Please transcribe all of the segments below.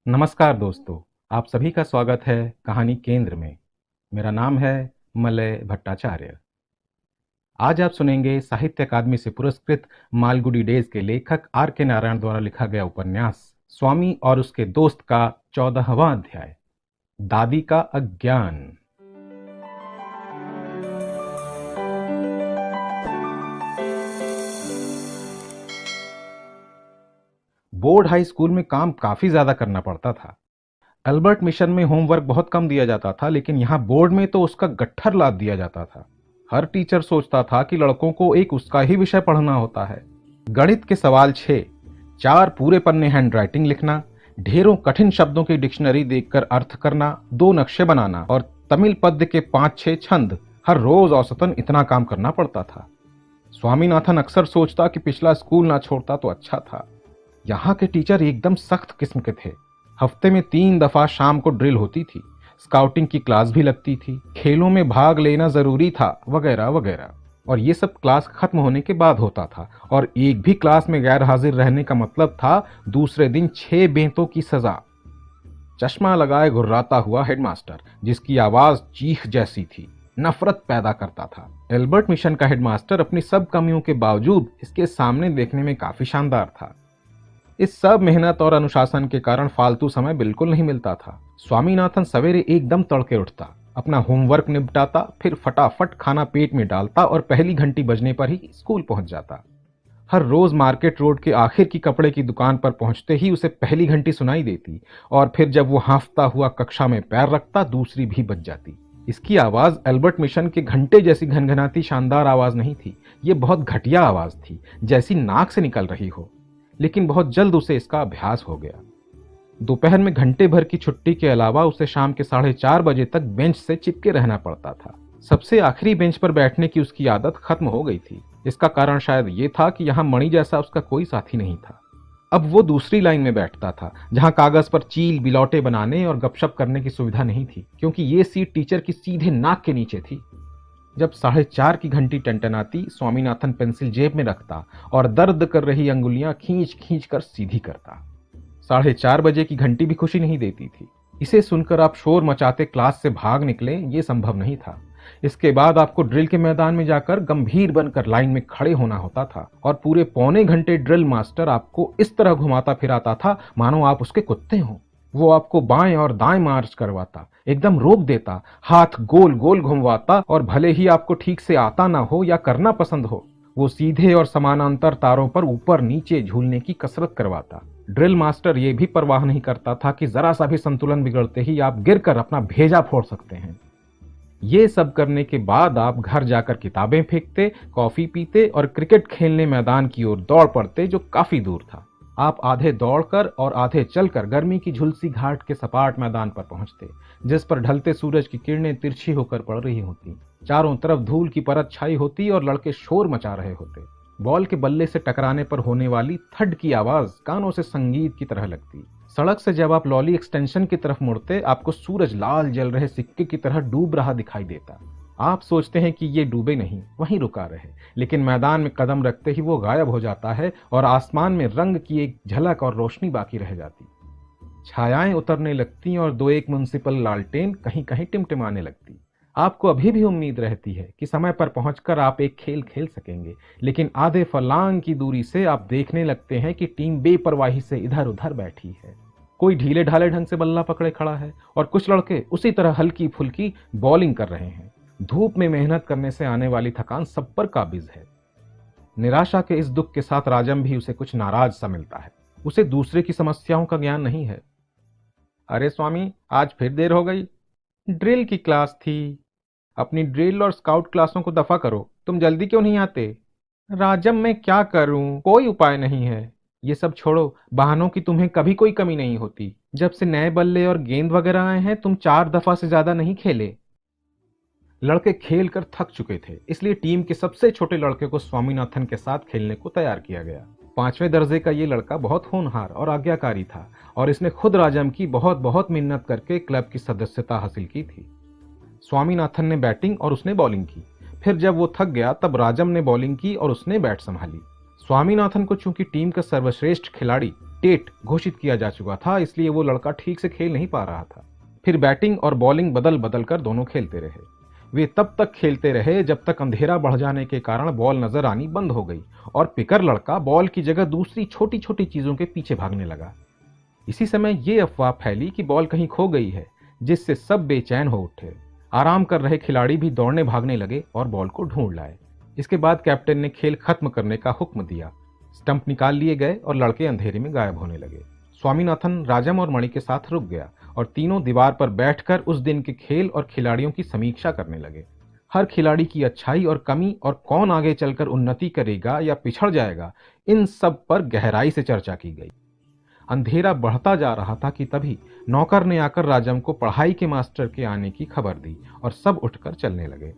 नमस्कार दोस्तों, आप सभी का स्वागत है कहानी केंद्र में। मेरा नाम है मलय भट्टाचार्य। आज आप सुनेंगे साहित्य अकादमी से पुरस्कृत मालगुडी डेज के लेखक आर के नारायण द्वारा लिखा गया उपन्यास स्वामी और उसके दोस्त का 14वां अध्याय, दादी का अज्ञान। बोर्ड हाई स्कूल में काम काफी ज्यादा करना पड़ता था। अल्बर्ट मिशन में होमवर्क बहुत कम दिया जाता था, लेकिन यहाँ बोर्ड में तो उसका गट्ठर लाद दिया जाता था। हर टीचर सोचता था कि लड़कों को एक उसका ही विषय पढ़ना होता है। गणित के सवाल 6, 4 पूरे पन्ने हैंडराइटिंग लिखना, ढेरों कठिन शब्दों की डिक्शनरी देखकर अर्थ करना, 2 नक्शे बनाना और तमिल पद्य के 5-6 छंद। हर रोज औसतन इतना काम करना पड़ता था। स्वामीनाथन अक्सर सोचता कि पिछला स्कूल ना छोड़ता तो अच्छा था। यहाँ के टीचर एकदम सख्त किस्म के थे। हफ्ते में 3 दफा शाम को ड्रिल होती थी, स्काउटिंग की क्लास भी लगती थी, खेलों में भाग लेना जरूरी था, वगैरह वगैरह। और ये सब क्लास खत्म होने के बाद होता था, और एक भी क्लास में गैर हाजिर रहने का मतलब था दूसरे दिन 6 बेंतों की सजा। चश्मा लगाए घुर्राता हुआ हेडमास्टर, जिसकी आवाज चीख जैसी थी, नफरत पैदा करता था। एल्बर्ट मिशन का हेडमास्टर अपनी सब कमियों के बावजूद इसके सामने देखने में काफी शानदार था। इस सब मेहनत और अनुशासन के कारण फालतू समय बिल्कुल नहीं मिलता था। स्वामीनाथन सवेरे एकदम तड़के उठता, अपना होमवर्क निपटाता, फिर फटाफट खाना पेट में डालता और पहली घंटी बजने पर ही स्कूल पहुंच जाता। हर रोज मार्केट रोड के आखिर की कपड़े की दुकान पर पहुंचते ही उसे पहली घंटी सुनाई देती, और फिर जब वो हांफता हुआ कक्षा में पैर रखता दूसरी भी बज जाती। इसकी आवाज एल्बर्ट मिशन के घंटे जैसी घनघनाती शानदार आवाज नहीं थी, ये बहुत घटिया आवाज थी, जैसी नाक से निकल रही हो। लेकिन बहुत जल्द उसे इसका अभ्यास हो गया। दोपहर में घंटे भर की छुट्टी के अलावा उसे शाम के 4:30 बजे तक बेंच से चिपके रहना पड़ता था। सबसे आखिरी बेंच पर बैठने की उसकी आदत खत्म हो गई थी। इसका कारण शायद ये था कि यहाँ मणि जैसा उसका कोई साथी नहीं था। अब वो दूसरी लाइन में बैठता था, जहां कागज पर चील बिलौटे बनाने और गपशप करने की सुविधा नहीं थी, क्योंकि ये सीट टीचर की सीधे नाक के नीचे थी। जब 4:30 की घंटी टंटनाती, स्वामीनाथन पेंसिल जेब में रखता और दर्द कर रही अंगुलियां खींच खींच कर सीधी करता। 4:30 बजे की घंटी भी खुशी नहीं देती थी। इसे सुनकर आप शोर मचाते क्लास से भाग निकले, ये संभव नहीं था। इसके बाद आपको ड्रिल के मैदान में जाकर गंभीर बनकर लाइन में खड़े होना होता था, और पूरे पौने घंटे ड्रिल मास्टर आपको इस तरह घुमाता फिराता था मानो आप उसके कुत्ते हों। वो आपको बाएं और दाएं मार्च करवाता, एकदम रोक देता, हाथ गोल गोल घुमवाता, और भले ही आपको ठीक से आता ना हो या करना पसंद हो, वो सीधे और समानांतर तारों पर ऊपर नीचे झूलने की कसरत करवाता। ड्रिल मास्टर ये भी परवाह नहीं करता था कि जरा सा भी संतुलन बिगड़ते ही आप गिरकर अपना भेजा फोड़ सकते हैं। ये सब करने के बाद आप घर जाकर किताबें फेंकते, कॉफी पीते और क्रिकेट खेलने मैदान की ओर दौड़ पड़ते, जो काफी दूर था। आप आधे दौड़कर और आधे चलकर गर्मी की झुलसी घाट के सपाट मैदान पर पहुंचते, जिस पर ढलते सूरज की किरणें तिरछी होकर पड़ रही होती। चारों तरफ धूल की परत छाई होती और लड़के शोर मचा रहे होते। बॉल के बल्ले से टकराने पर होने वाली थड की आवाज कानों से संगीत की तरह लगती। सड़क से जब आप लॉली एक्सटेंशन की तरफ मुड़ते, आपको सूरज लाल जल रहे सिक्के की तरह डूब रहा दिखाई देता। आप सोचते हैं कि ये डूबे नहीं, वहीं रुका रहे, लेकिन मैदान में कदम रखते ही वो गायब हो जाता है और आसमान में रंग की एक झलक और रोशनी बाकी रह जाती। छायाएं उतरने लगती और 2-1 म्युनिसिपल लालटेन कहीं कहीं टिमटिमाने लगती। आपको अभी भी उम्मीद रहती है कि समय पर पहुंचकर आप एक खेल खेल सकेंगे, लेकिन आधे फलांग की दूरी से आप देखने लगते हैं कि टीम बेपरवाही से इधर उधर बैठी है। कोई ढीले ढाले ढंग से बल्ला पकड़े खड़ा है और कुछ लड़के उसी तरह हल्की फुल्की बॉलिंग कर रहे हैं। धूप में मेहनत करने से आने वाली थकान सब पर काबिज है। निराशा के इस दुख के साथ राजम भी उसे कुछ नाराज सा मिलता है। उसे दूसरे की समस्याओं का ज्ञान नहीं है। अरे स्वामी, आज फिर देर हो गई। ड्रिल की क्लास थी। अपनी ड्रिल और स्काउट क्लासों को दफा करो, तुम जल्दी क्यों नहीं आते? राजम, मैं क्या करूं, कोई उपाय नहीं है। ये सब छोड़ो, बहानों की तुम्हें कभी कोई कमी नहीं होती। जब से नए बल्ले और गेंद वगैरह आए हैं, तुम 4 दफा से ज्यादा नहीं खेले। लड़के खेल कर थक चुके थे, इसलिए टीम के सबसे छोटे लड़के को स्वामीनाथन के साथ खेलने को तैयार किया गया। 5वें दर्जे का ये लड़का बहुत होनहार और आज्ञाकारी था, और इसने खुद राजम की बहुत बहुत मिन्नत करके क्लब की सदस्यता हासिल की थी। स्वामीनाथन ने बैटिंग और उसने बॉलिंग की। फिर जब वो थक गया, तब राजम ने बॉलिंग की और उसने बैट संभाली। स्वामीनाथन को चूंकि टीम का सर्वश्रेष्ठ खिलाड़ी टेट घोषित किया जा चुका था, इसलिए वो लड़का ठीक से खेल नहीं पा रहा था। फिर बैटिंग और बॉलिंग बदल बदल कर दोनों खेलते रहे। वे तब तक खेलते रहे जब तक अंधेरा बढ़ जाने के कारण बॉल नजर आनी बंद हो गई और पिकर लड़का बॉल की जगह दूसरी छोटी छोटी चीजों के पीछे भागने लगा। इसी समय ये अफवाह फैली कि बॉल कहीं खो गई है, जिससे सब बेचैन हो उठे। आराम कर रहे खिलाड़ी भी दौड़ने भागने लगे और बॉल को ढूंढ लाए। इसके बाद कैप्टन ने खेल खत्म करने का हुक्म दिया। स्टंप निकाल लिए गए और लड़के अंधेरे में गायब होने लगे। स्वामीनाथन राजम और मणि के साथ रुक गया और तीनों दीवार पर बैठकर उस दिन के खेल और खिलाड़ियों की समीक्षा करने लगे। हर खिलाड़ी की अच्छाई और कमी और कौन आगे चलकर उन्नति करेगा या पिछड़ जाएगा, इन सब पर गहराई से चर्चा की गई। अंधेरा बढ़ता जा रहा था कि तभी नौकर ने आकर राजम को पढ़ाई के मास्टर के आने की खबर दी और सब उठकर चलने लगे।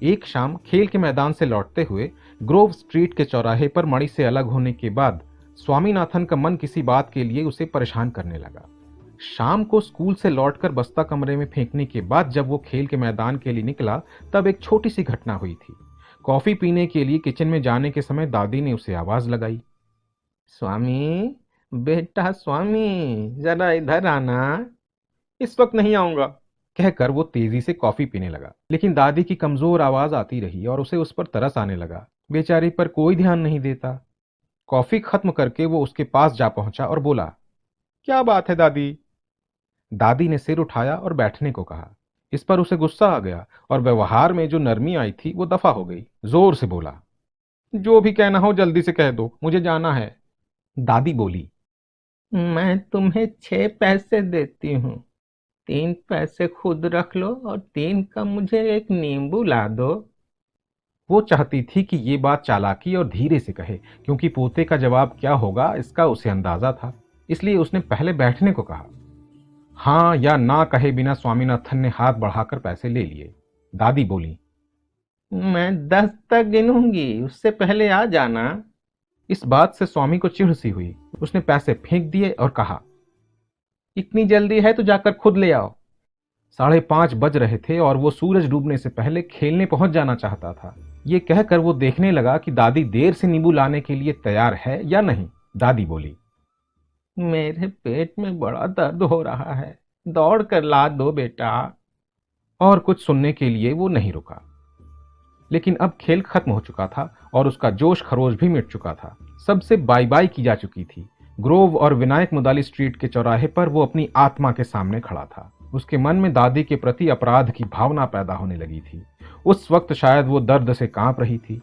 एक शाम खेल के मैदान से लौटते हुए ग्रोव स्ट्रीट के चौराहे पर मणि से अलग होने के बाद स्वामीनाथन का मन किसी बात के लिए उसे परेशान करने लगा। शाम को स्कूल से लौटकर बस्ता कमरे में फेंकने के बाद जब वो खेल के मैदान के लिए निकला, तब एक छोटी सी घटना हुई थी। कॉफी पीने के लिए किचन में जाने के समय दादी ने उसे आवाज लगाई, स्वामी, बेटा स्वामी, जरा इधर आना। इस वक्त नहीं आऊंगा, कहकर वो तेजी से कॉफी पीने लगा। लेकिन दादी की कमजोर आवाज आती रही और उसे उस पर तरस आने लगा। बेचारी पर कोई ध्यान नहीं देता। कॉफी खत्म करके वो उसके पास जा पहुंचा और बोला, क्या बात है दादी? दादी ने सिर उठाया और बैठने को कहा। इस पर उसे गुस्सा आ गया और व्यवहार में जो नरमी आई थी वो दफा हो गई। जोर से बोला, जो भी कहना हो जल्दी से कह दो, मुझे जाना है। दादी बोली, मैं तुम्हें 6 पैसे देती हूँ, 3 पैसे खुद रख लो और 3 का मुझे एक नींबू ला दो। वो चाहती थी कि ये बात चालाकी और धीरे से कहे, क्योंकि पोते का जवाब क्या होगा इसका उसे अंदाजा था। इसलिए उसने पहले बैठने को कहा। हाँ या ना कहे बिना स्वामीनाथन ने हाथ बढ़ाकर पैसे ले लिए। दादी बोली, मैं 10 तक गिनूंगी, उससे पहले आ जाना। इस बात से स्वामी को चिढ़ सी हुई। उसने पैसे फेंक दिए और कहा, इतनी जल्दी है तो जाकर खुद ले आओ। 5:30 बज रहे थे और वो सूरज डूबने से पहले खेलने पहुंच जाना चाहता था। ये कहकर वो देखने लगा कि दादी देर से नींबू लाने के लिए तैयार है या नहीं। दादी बोली, मेरे पेट में बड़ा दर्द हो रहा है, दौड़ कर ला दो बेटा। और कुछ सुनने के लिए वो नहीं रुका। लेकिन अब खेल खत्म हो चुका था और उसका जोश खरोश भी मिट चुका था। सबसे बाय बाय की जा चुकी थी। ग्रोव और विनायक मुदाली स्ट्रीट के चौराहे पर वो अपनी आत्मा के सामने खड़ा था। उसके मन में दादी के प्रति अपराध की भावना पैदा होने लगी थी। उस वक्त शायद वो दर्द से कांप रही थी।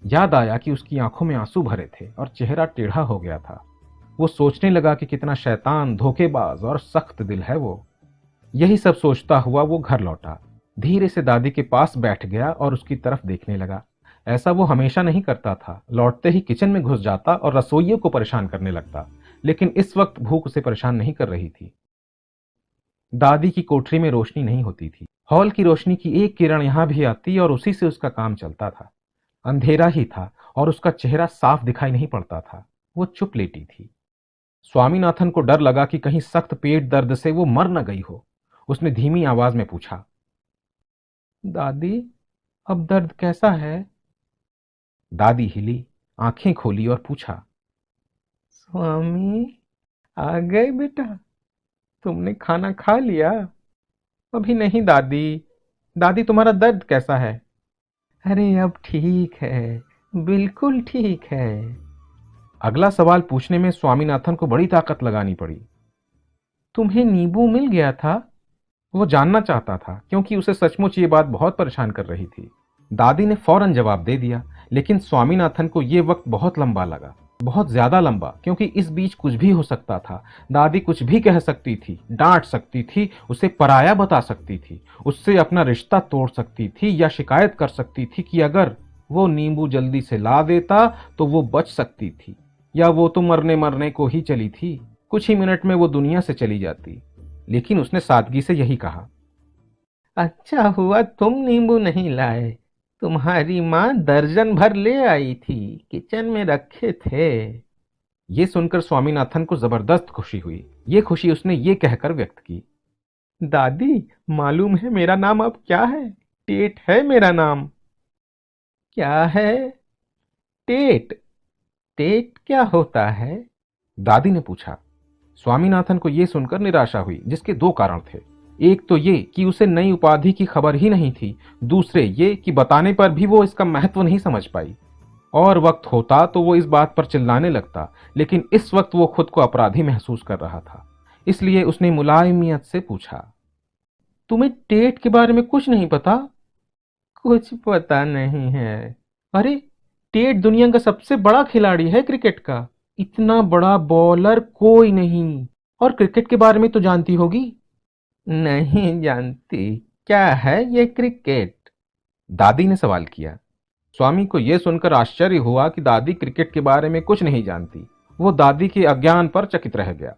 याद आया कि उसकी आंखों में आंसू भरे थे और चेहरा टेढ़ा हो गया था। वो सोचने लगा कि कितना शैतान, धोखेबाज और सख्त दिल है वो। यही सब सोचता हुआ वो घर लौटा। धीरे से दादी के पास बैठ गया और उसकी तरफ देखने लगा। ऐसा वो हमेशा नहीं करता था। लौटते ही किचन में घुस जाता और रसोइयों को परेशान करने लगता। लेकिन इस वक्त भूख उसे परेशान नहीं कर रही थी। दादी की कोठरी में रोशनी नहीं होती थी। हॉल की रोशनी की एक किरण यहां भी आती और उसी से उसका काम चलता था। अंधेरा ही था और उसका चेहरा साफ दिखाई नहीं पड़ता था। वो चुप लेटी थी। स्वामीनाथन को डर लगा कि कहीं सख्त पेट दर्द से वो मर न गई हो। उसने धीमी आवाज में पूछा, दादी, अब दर्द कैसा है? दादी हिली, आंखें खोली और पूछा, स्वामी, आ गए बेटा? तुमने खाना खा लिया? अभी नहीं दादी। दादी, तुम्हारा दर्द कैसा है? अरे अब ठीक है, बिल्कुल ठीक है। अगला सवाल पूछने में स्वामीनाथन को बड़ी ताकत लगानी पड़ी। तुम्हें नींबू मिल गया था? वो जानना चाहता था, क्योंकि उसे सचमुच ये बात बहुत परेशान कर रही थी। दादी ने फौरन जवाब दे दिया, लेकिन स्वामीनाथन को यह वक्त बहुत लंबा लगा, बहुत ज्यादा लंबा, क्योंकि इस बीच कुछ भी हो सकता था। दादी कुछ भी कह सकती थी, डांट सकती थी, उसे पराया बता सकती थी, उससे अपना रिश्ता तोड़ सकती थी या शिकायत कर सकती थी कि अगर वो नींबू जल्दी से ला देता तो वो बच सकती थी, या वो तो मरने मरने को ही चली थी, कुछ ही मिनट में वो दुनिया से चली जाती। लेकिन उसने सादगी से यही कहा, अच्छा हुआ तुम नींबू नहीं लाए, तुम्हारी मां दर्जन भर ले आई थी, किचन में रखे थे। ये सुनकर स्वामीनाथन को जबरदस्त खुशी हुई। ये खुशी उसने ये कहकर व्यक्त की, दादी, मालूम है मेरा नाम अब क्या है? टेट है मेरा नाम। क्या है? टेट। टेट क्या होता है? दादी ने पूछा। स्वामीनाथन को यह सुनकर निराशा हुई, जिसके दो कारण थे। एक तो ये कि उसे नई उपाधि की खबर ही नहीं थी, दूसरे ये कि बताने पर भी वो इसका महत्व नहीं समझ पाई। और वक्त होता तो वो इस बात पर चिल्लाने लगता, लेकिन इस वक्त वो खुद को अपराधी महसूस कर रहा था। इसलिए उसने मुलायमियत से पूछा, तुम्हें टेट के बारे में कुछ नहीं पता? कुछ पता नहीं है। अरे, टेट दुनिया का सबसे बड़ा खिलाड़ी है क्रिकेट का। इतना बड़ा बॉलर कोई नहीं। और क्रिकेट के बारे में तो जानती होगी। नहीं जानती। क्या है ये क्रिकेट? दादी ने सवाल किया। स्वामी को यह सुनकर आश्चर्य हुआ कि दादी क्रिकेट के बारे में कुछ नहीं जानती। वो दादी के अज्ञान पर चकित रह गया।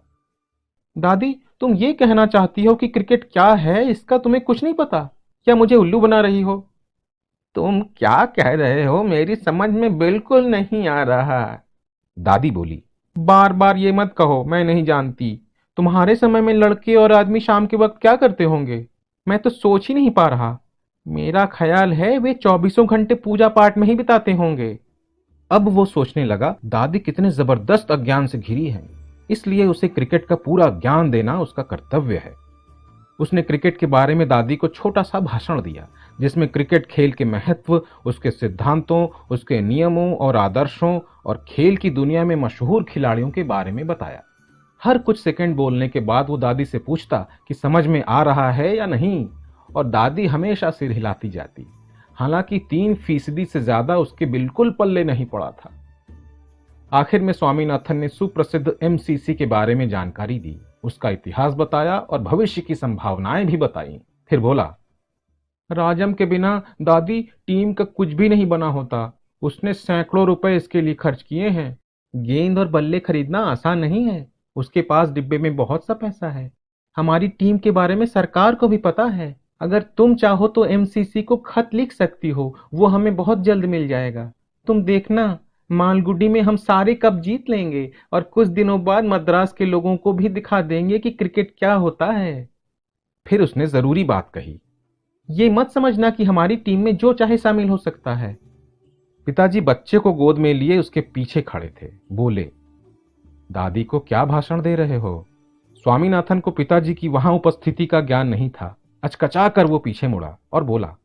दादी, तुम ये कहना चाहती हो कि क्रिकेट क्या है इसका तुम्हें कुछ नहीं पता? क्या मुझे उल्लू बना रही हो? तुम क्या कह रहे हो मेरी समझ में बिल्कुल नहीं आ रहा। दादी बोली, बार बार ये मत कहो मैं नहीं जानती। तुम्हारे समय में लड़के और आदमी शाम के वक्त क्या करते होंगे? मैं तो सोच ही नहीं पा रहा। मेरा ख्याल है वे 24 घंटे पूजा पाठ में ही बिताते होंगे। अब वो सोचने लगा, दादी कितने जबरदस्त अज्ञान से घिरी है, इसलिए उसे क्रिकेट का पूरा ज्ञान देना उसका कर्तव्य है। उसने क्रिकेट के बारे में दादी को छोटा सा भाषण दिया, जिसमें क्रिकेट खेल के महत्व, उसके सिद्धांतों, उसके नियमों और आदर्शों और खेल की दुनिया में मशहूर खिलाड़ियों के बारे में बताया। हर कुछ सेकंड बोलने के बाद वो दादी से पूछता कि समझ में आ रहा है या नहीं, और दादी हमेशा सिर हिलाती जाती। हालांकि 3% से ज्यादा उसके बिल्कुल पल्ले नहीं पड़ा था। आखिर में स्वामीनाथन ने सुप्रसिद्ध एमसीसी के बारे में जानकारी दी, उसका इतिहास बताया और भविष्य की संभावनाएं भी बताई। फिर बोला, राजम के बिना दादी टीम का कुछ भी नहीं बना होता। उसने सैकड़ों रुपए इसके लिए खर्च किए हैं। गेंद और बल्ले खरीदना आसान नहीं है। उसके पास डिब्बे में बहुत सा पैसा है। हमारी टीम के बारे में सरकार को भी पता है। अगर तुम चाहो तो एमसीसी को खत लिख सकती हो, वो हमें बहुत जल्द मिल जाएगा। तुम देखना, मालगुडी में हम सारे कप जीत लेंगे और कुछ दिनों बाद मद्रास के लोगों को भी दिखा देंगे कि क्रिकेट क्या होता है। फिर उसने जरूरी बात कही, ये मत समझना कि हमारी टीम में जो चाहे शामिल हो सकता है। पिताजी बच्चे को गोद में लिए उसके पीछे खड़े थे। बोले, दादी को क्या भाषण दे रहे हो? स्वामीनाथन को पिताजी की वहां उपस्थिति का ज्ञान नहीं था। अचकचा कर वो पीछे मुड़ा और बोला,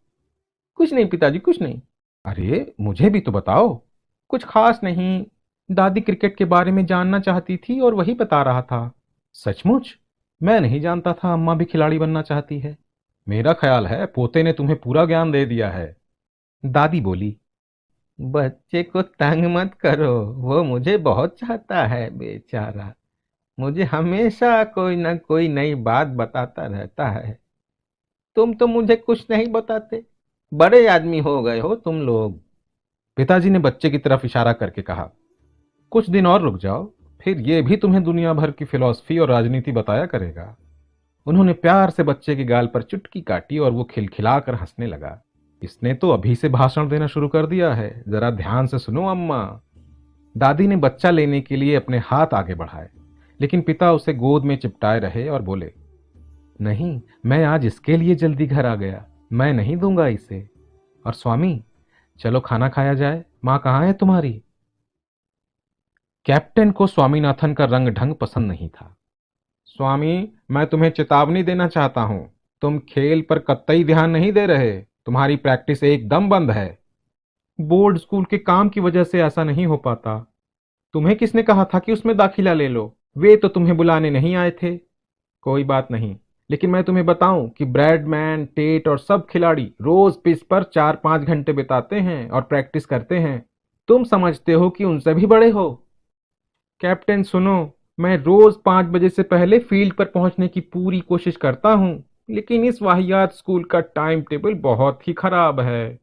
कुछ नहीं पिताजी, कुछ नहीं। अरे, मुझे भी तो बताओ। कुछ खास नहीं। दादी क्रिकेट के बारे में जानना चाहती थी और वही बता रहा था। सचमुच? मैं नहीं जानता था अम्मा भी खिलाड़ी बनना चाहती है। मेरा ख्याल है पोते ने तुम्हें पूरा ज्ञान दे दिया है। दादी बोली, बच्चे को तंग मत करो, वो मुझे बहुत चाहता है बेचारा। मुझे हमेशा कोई ना कोई नई बात बताता रहता है। तुम तो मुझे कुछ नहीं बताते। बड़े आदमी हो गए हो तुम लोग। पिताजी ने बच्चे की तरफ इशारा करके कहा, कुछ दिन और रुक जाओ, फिर ये भी तुम्हें दुनिया भर की फिलॉसफी और राजनीति बताया करेगा। उन्होंने प्यार से बच्चे के गाल पर चुटकी काटी और वो खिलखिलाकर हंसने लगा। इसने तो अभी से भाषण देना शुरू कर दिया है, जरा ध्यान से सुनो अम्मा। दादी ने बच्चा लेने के लिए अपने हाथ आगे बढ़ाए, लेकिन पिता उसे गोद में चिपटाए रहे और बोले, नहीं, मैं आज इसके लिए जल्दी घर आ गया, मैं नहीं दूंगा इसे। और स्वामी, चलो खाना खाया जाए, मां कहाँ है तुम्हारी? कैप्टन को स्वामीनाथन का रंग ढंग पसंद नहीं था। स्वामी, मैं तुम्हें चेतावनी देना चाहता हूं। तुम खेल पर कतई ध्यान नहीं दे रहे। तुम्हारी प्रैक्टिस एकदम बंद है। बोर्ड स्कूल के काम की वजह से ऐसा नहीं हो पाता। तुम्हें किसने कहा था कि उसमें दाखिला ले लो? वे तो तुम्हें बुलाने नहीं आए थे। कोई बात नहीं, लेकिन मैं तुम्हें बताऊं कि ब्रैडमैन, टेट और सब खिलाड़ी रोज पिच पर 4-5 घंटे बिताते हैं और प्रैक्टिस करते हैं। तुम समझते हो कि उनसे भी बड़े हो। कैप्टन सुनो, मैं रोज 5 बजे से पहले फील्ड पर पहुंचने की पूरी कोशिश करता हूं, लेकिन इस वाहियात स्कूल का टाइम टेबल बहुत ही खराब है।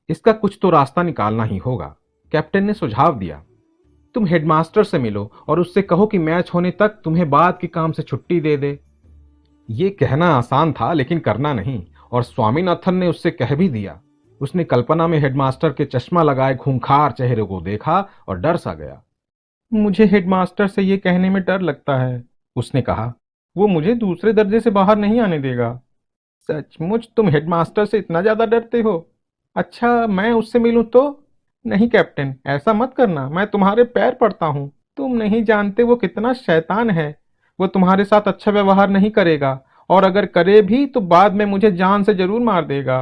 इसका कुछ तो रास्ता निकालना ही होगा। कैप्टन ने सुझाव दिया, तुम हेडमास्टर से मिलो और उससे कहो कि मैच होने तक तुम्हें बाद के काम से छुट्टी दे दे। ये कहना आसान था, लेकिन करना नहीं, और स्वामीनाथन ने उससे कह भी दिया। उसने कल्पना में हेडमास्टर के चश्मा लगाए खूंखार चेहरे को देखा और डर सा गया। मुझे हेडमास्टर से ये कहने में डर लगता है, उसने कहा। वो मुझे दूसरे दर्जे से बाहर नहीं आने देगा। सचमुच तुम हेडमास्टर से इतना ज्यादा डरते हो? अच्छा, मैं उससे मिलूं तो? नहीं कैप्टन, ऐसा मत करना, मैं तुम्हारे पैर पड़ता हूं। तुम नहीं जानते वो कितना शैतान है। वो तुम्हारे साथ अच्छा व्यवहार नहीं करेगा, और अगर करे भी तो बाद में मुझे जान से जरूर मार देगा।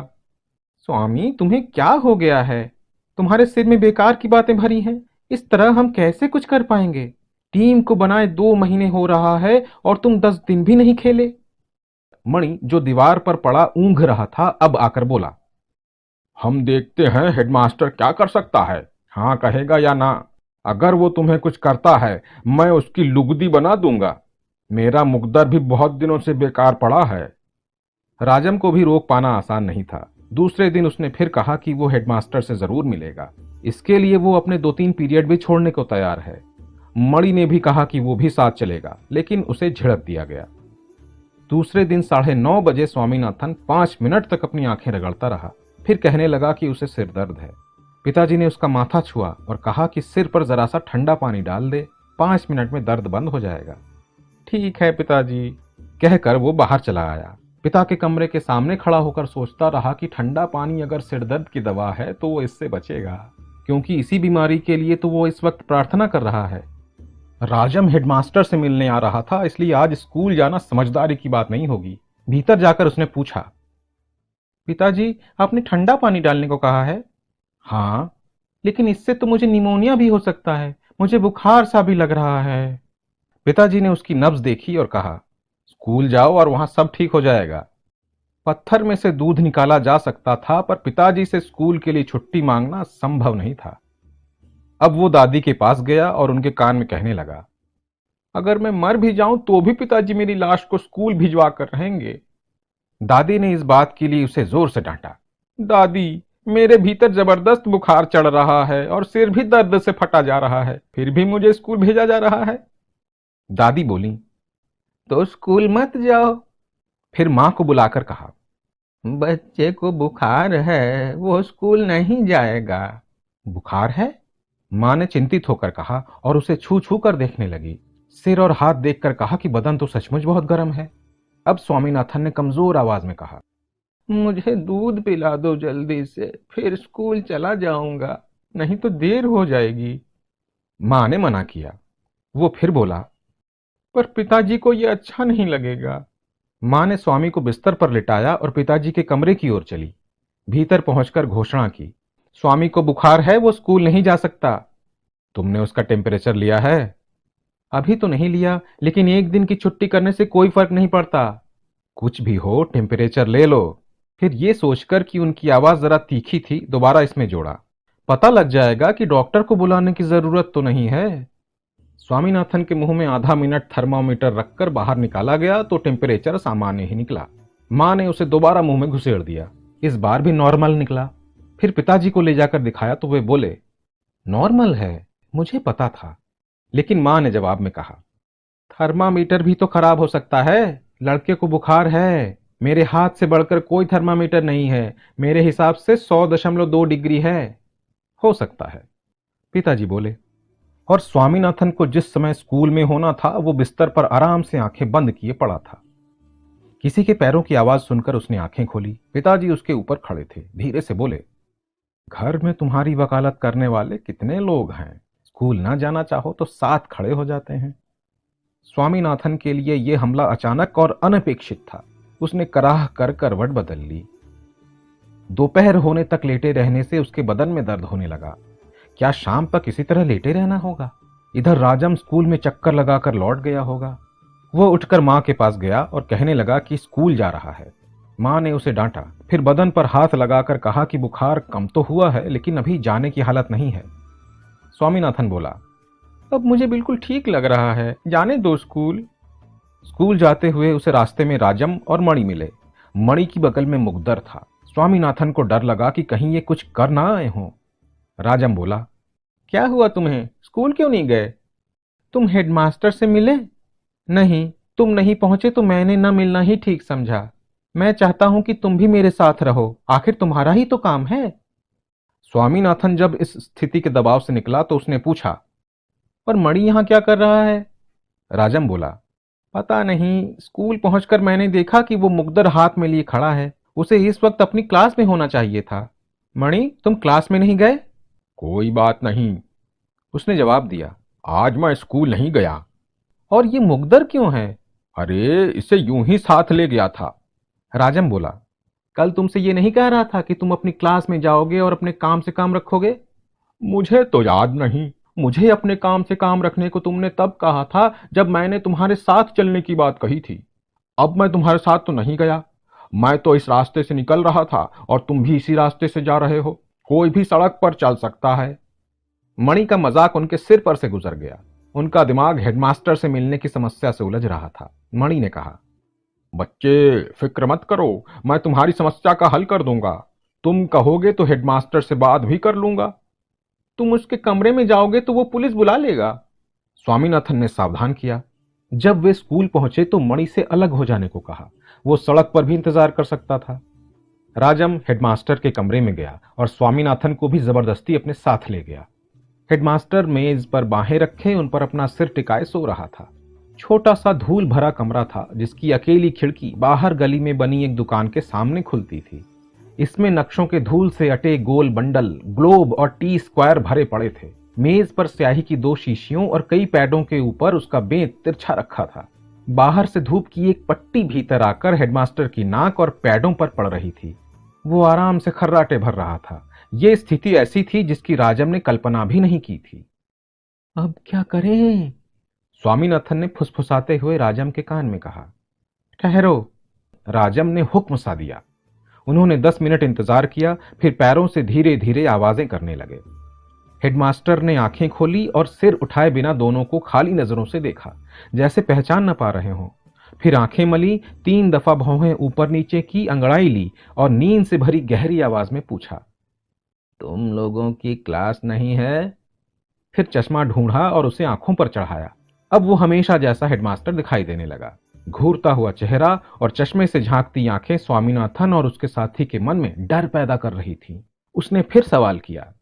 स्वामी, तुम्हें क्या हो गया है? तुम्हारे सिर में बेकार की बातें भरी हैं। इस तरह हम कैसे कुछ कर पाएंगे? टीम को बनाए 2 महीने हो रहा है और तुम 10 दिन भी नहीं खेले। मणि, जो दीवार पर पड़ा ऊंघ रहा था, अब आकर बोला, हम देखते हैं हेडमास्टर क्या कर सकता है। हाँ कहेगा या ना? अगर वो तुम्हें कुछ करता है, मैं उसकी लुगदी बना दूंगा। मेरा मुकद्दर भी बहुत दिनों से बेकार पड़ा है। राजम को भी रोक पाना आसान नहीं था। दूसरे दिन उसने फिर कहा कि वो हेडमास्टर से जरूर मिलेगा। इसके लिए वो अपने 2-3 पीरियड भी छोड़ने को तैयार है। मणि ने भी कहा कि वो भी साथ चलेगा, लेकिन उसे झिड़क दिया गया। दूसरे दिन 9:30 बजे स्वामीनाथन 5 मिनट तक अपनी आंखें रगड़ता रहा। फिर कहने लगा कि उसे सिर दर्द है। पिताजी ने उसका माथा छुआ और कहा कि सिर पर जरा सा ठंडा पानी डाल दे, 5 मिनट में दर्द बंद हो जाएगा। ठीक है पिताजी, कहकर वो बाहर चला आया। पिता के कमरे के सामने खड़ा होकर सोचता रहा कि ठंडा पानी अगर सिरदर्द की दवा है तो वो इससे बचेगा, क्योंकि इसी बीमारी के लिए तो वो इस वक्त प्रार्थना कर रहा है। राजम हेडमास्टर से मिलने आ रहा था, इसलिए आज स्कूल जाना समझदारी की बात नहीं होगी। भीतर जाकर उसने पूछा, पिताजी, आपने ठंडा पानी डालने को कहा है? हाँ, लेकिन इससे तो मुझे निमोनिया भी हो सकता है। मुझे बुखार सा भी लग रहा है। पिताजी ने उसकी नब्ज देखी और कहा, स्कूल जाओ और वहां सब ठीक हो जाएगा। पत्थर में से दूध निकाला जा सकता था, पर पिताजी से स्कूल के लिए छुट्टी मांगना संभव नहीं था। अब वो दादी के पास गया और उनके कान में कहने लगा, अगर मैं मर भी जाऊं तो भी पिताजी मेरी लाश को स्कूल भिजवा कर रहेंगे। दादी ने इस बात के लिए उसे जोर से डांटा। दादी, मेरे भीतर जबरदस्त बुखार चढ़ रहा है और सिर भी दर्द से फटा जा रहा है, फिर भी मुझे स्कूल भेजा जा रहा है। दादी बोली, तो स्कूल मत जाओ। फिर मां को बुलाकर कहा, बच्चे को बुखार है, वो स्कूल नहीं जाएगा। बुखार है? मां ने चिंतित होकर कहा और उसे छू छू कर देखने लगी। सिर और हाथ देखकर कहा कि बदन तो सचमुच बहुत गर्म है। अब स्वामीनाथन ने कमजोर आवाज में कहा, मुझे दूध पिला दो जल्दी से, फिर स्कूल चला जाऊंगा, नहीं तो देर हो जाएगी। मां ने मना किया। वो फिर बोला, पर पिताजी को यह अच्छा नहीं लगेगा। मां ने स्वामी को बिस्तर पर लिटाया और पिताजी के कमरे की ओर चली। भीतर पहुंचकर घोषणा की, स्वामी को बुखार है, वो स्कूल नहीं जा सकता। तुमने उसका टेम्परेचर लिया है? अभी तो नहीं लिया, लेकिन एक दिन की छुट्टी करने से कोई फर्क नहीं पड़ता। कुछ भी हो, टेम्परेचर ले लो। फिर ये सोचकर कि उनकी आवाज जरा तीखी थी, दोबारा इसमें जोड़ा, पता लग जाएगा कि डॉक्टर को बुलाने की जरूरत तो नहीं है। स्वामीनाथन के मुंह में आधा मिनट थर्मामीटर रखकर बाहर निकाला गया तो टेम्परेचर सामान्य ही निकला। मां ने उसे दोबारा मुंह में घुसेड़ दिया। इस बार भी नॉर्मल निकला। फिर पिताजी को ले जाकर दिखाया तो वे बोले, नॉर्मल है, मुझे पता था। लेकिन मां ने जवाब में कहा, थर्मामीटर भी तो खराब हो सकता है। लड़के को बुखार है। मेरे हाथ से बढ़कर कोई थर्मामीटर नहीं है। मेरे हिसाब से 100.2 डिग्री है। हो सकता है, पिताजी बोले। और स्वामीनाथन को जिस समय स्कूल में होना था, वो बिस्तर पर आराम से आंखें बंद किए पड़ा था। किसी के पैरों की आवाज सुनकर उसने आंखें खोली। पिताजी उसके ऊपर खड़े थे। धीरे से बोले, घर में तुम्हारी वकालत करने वाले कितने लोग हैं, स्कूल ना जाना चाहो तो साथ खड़े हो जाते हैं। स्वामीनाथन के लिए यह हमला अचानक और अनपेक्षित था। उसने कराह कर करवट बदल ली। दोपहर होने तक लेटे रहने से उसके बदन में दर्द होने लगा। क्या शाम तक इसी तरह लेटे रहना होगा? इधर राजम स्कूल में चक्कर लगाकर लौट गया होगा। वो उठकर मां के पास गया और कहने लगा कि स्कूल जा रहा है। मां ने उसे डांटा, फिर बदन पर हाथ लगाकर कहा कि बुखार कम तो हुआ है, लेकिन अभी जाने की हालत नहीं है। स्वामीनाथन बोला, अब मुझे बिल्कुल ठीक लग रहा है, जाने दो स्कूल। स्कूल जाते हुए उसे रास्ते में राजम और मणि मिले। मणि की बगल में मुकद्दर था। स्वामीनाथन को डर लगा कि कहीं ये कुछ कर ना आए हों। राजम बोला, क्या हुआ तुम्हें, स्कूल क्यों नहीं गए? तुम हेडमास्टर से मिले? नहीं, तुम नहीं पहुंचे तो मैंने न मिलना ही ठीक समझा। मैं चाहता हूं कि तुम भी मेरे साथ रहो, आखिर तुम्हारा ही तो काम है। स्वामीनाथन जब इस स्थिति के दबाव से निकला तो उसने पूछा, पर मणि यहां क्या कर रहा है? राजम बोला, पता नहीं, स्कूल पहुंचकर मैंने देखा कि वो मुकद्दर हाथ में लिए खड़ा है। उसे इस वक्त अपनी क्लास में होना चाहिए था। मणि, तुम क्लास में नहीं गए? कोई बात नहीं, उसने जवाब दिया। आज मैं स्कूल नहीं गया। और ये मुकद्दर क्यों है? अरे, इसे यूं ही साथ ले गया था। राजम बोला। कल तुमसे ये नहीं कह रहा था कि तुम अपनी क्लास में जाओगे और अपने काम से काम रखोगे? मुझे तो याद नहीं। मुझे अपने काम से काम रखने को तुमने तब कहा था जब मैंने तुम्हारे साथ चलने की बात कही थी। अब मैं तुम्हारे साथ तो नहीं गया। मैं तो इस रास्ते से निकल रहा था और तुम भी इसी रास्ते से जा रहे हो। कोई भी सड़क पर चल सकता है। मणि का मजाक उनके सिर पर से गुजर गया। उनका दिमाग हेडमास्टर से मिलने की समस्या से उलझ रहा था। मणि ने कहा, बच्चे फिक्र मत करो, मैं तुम्हारी समस्या का हल कर दूंगा। तुम कहोगे तो हेडमास्टर से बात भी कर लूंगा। तुम उसके कमरे में जाओगे तो वो पुलिस बुला लेगा, स्वामीनाथन ने सावधान किया। जब वे स्कूल पहुंचे तो मणि से अलग हो जाने को कहा। वो सड़क पर भी इंतजार कर सकता था। राजम हेडमास्टर के कमरे में गया और स्वामीनाथन को भी जबरदस्ती अपने साथ ले गया। हेडमास्टर मेज पर बाहें रखे उन पर अपना सिर टिकाए सो रहा था। छोटा सा धूल भरा कमरा था जिसकी अकेली खिड़की बाहर गली में बनी एक दुकान के सामने खुलती थी। इसमें नक्शों के धूल से अटे गोल बंडल, ग्लोब और टी स्क्वायर भरे पड़े थे। मेज पर स्याही की 2 शीशियों और कई पैडों के ऊपर उसका बेंत तिरछा रखा था। बाहर से धूप की एक पट्टी भीतर आकर हेडमास्टर की नाक और पैडों पर पड़ रही थी। वो आराम से खर्राटे भर रहा था। ये स्थिति ऐसी थी जिसकी राजम ने कल्पना भी नहीं की थी। अब क्या करें? स्वामीनाथन ने फुसफुसाते हुए राजम के कान में कहा। ठहरो, राजम ने हुक्म सा दिया। उन्होंने 10 मिनट इंतजार किया, फिर पैरों से धीरे धीरे आवाजें करने लगे। हेडमास्टर ने आंखें खोली और सिर उठाए बिना दोनों को खाली नजरों से देखा, जैसे पहचान न पा रहे हों। फिर आंखें मली, 3 दफा भौहें ऊपर नीचे की, अंगड़ाई ली और नींद से भरी गहरी आवाज में पूछा, तुम लोगों की क्लास नहीं है? फिर चश्मा ढूंढा और उसे आंखों पर चढ़ाया। अब वो हमेशा जैसा हेडमास्टर दिखाई देने लगा। घूरता हुआ चेहरा और चश्मे से झांकती आंखें स्वामीनाथन और उसके साथी के मन में डर पैदा कर रही थीं। उसने फिर सवाल किया,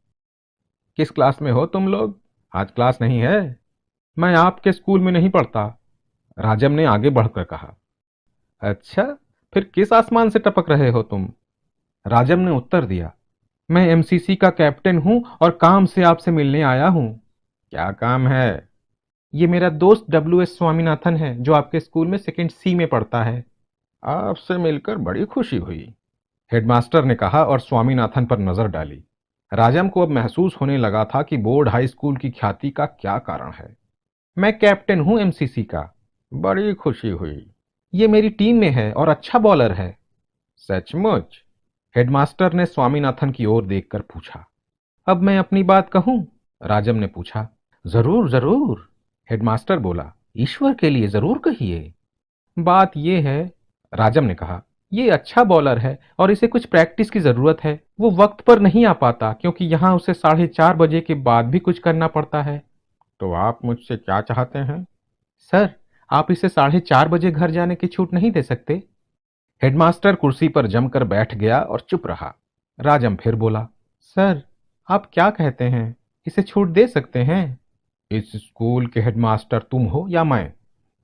किस क्लास में हो तुम लोग? आज क्लास नहीं है। मैं आपके स्कूल में नहीं पढ़ता, राजम ने आगे बढ़कर कहा। अच्छा, फिर किस आसमान से टपक रहे हो तुम? राजम ने उत्तर दिया, मैं एमसीसी का कैप्टन हूं और काम से आपसे मिलने आया हूं। क्या काम है? ये मेरा दोस्त WS स्वामीनाथन है जो आपके स्कूल में सेकंड सी में पढ़ता है। आपसे मिलकर बड़ी खुशी हुई, हेडमास्टर ने कहा और स्वामीनाथन पर नजर डाली। राजम को अब महसूस होने लगा था कि बोर्ड हाई स्कूल की ख्याति का क्या कारण है। मैं कैप्टन हूं एमसीसी का। बड़ी खुशी हुई। ये मेरी टीम में है और अच्छा बॉलर है। सचमुच? हेडमास्टर ने स्वामीनाथन की ओर देखकर पूछा। अब मैं अपनी बात कहूं? राजम ने पूछा। जरूर जरूर, हेडमास्टर बोला। ईश्वर के लिए जरूर कहिए। बात यह है, राजम ने कहा, ये अच्छा बॉलर है और इसे कुछ प्रैक्टिस की जरूरत है। वो वक्त पर नहीं आ पाता क्योंकि यहाँ उसे 4:30 बजे के बाद भी कुछ करना पड़ता है। तो आप मुझसे क्या चाहते हैं? सर, आप इसे 4:30 बजे घर जाने की छूट नहीं दे सकते? हेडमास्टर कुर्सी पर जमकर बैठ गया और चुप रहा। राजम फिर बोला, सर, आप क्या कहते हैं? इसे छूट दे सकते हैं? इस स्कूल के हेडमास्टर तुम हो या मैं?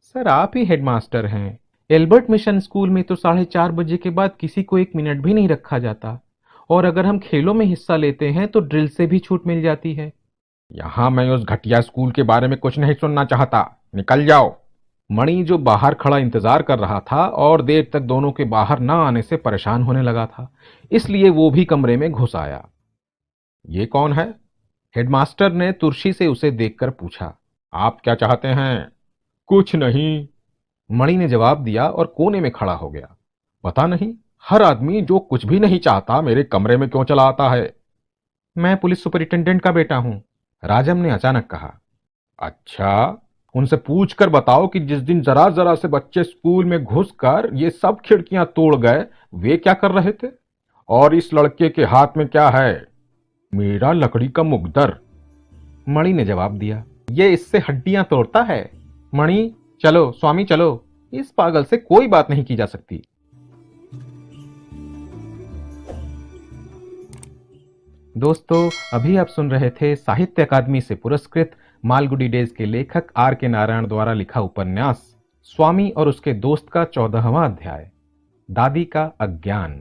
सर, आप ही हेडमास्टर हैं। एल्बर्ट मिशन स्कूल में तो 4:30 बजे के बाद किसी को 1 मिनट भी नहीं रखा जाता, और अगर हम खेलों में हिस्सा लेते हैं तो ड्रिल से भी छूट मिल जाती है। यहां मैं उस घटिया स्कूल के बारे में कुछ नहीं सुनना चाहता। निकल जाओ। मणि, जो बाहर खड़ा इंतजार कर रहा था और देर तक दोनों के बाहर न आने से परेशान होने लगा था, इसलिए वो भी कमरे में घुस आया। ये कौन है? हेडमास्टर ने तुर्शी से उसे देखकर पूछा। आप क्या चाहते हैं? कुछ नहीं, मणि ने जवाब दिया और कोने में खड़ा हो गया। पता नहीं, हर आदमी जो कुछ भी नहीं चाहता मेरे कमरे में क्यों चला आता है। मैं पुलिस सुपरिटेंडेंट का बेटा हूं, राजम ने अचानक कहा। अच्छा, उनसे पूछकर बताओ कि जिस दिन जरा जरा से बच्चे स्कूल में घुसकर ये सब खिड़कियां तोड़ गए, वे क्या कर रहे थे? और इस लड़के के हाथ में क्या है? मेरा लकड़ी का मुकद्दर, मणि ने जवाब दिया। ये इससे हड्डियां तोड़ता है। मणि, चलो स्वामी चलो, इस पागल से कोई बात नहीं की जा सकती। दोस्तों, अभी आप सुन रहे थे साहित्य अकादमी से पुरस्कृत मालगुडी डेज के लेखक R.K. नारायण द्वारा लिखा उपन्यास स्वामी और उसके दोस्त का 14वां अध्याय, दादी का अज्ञान।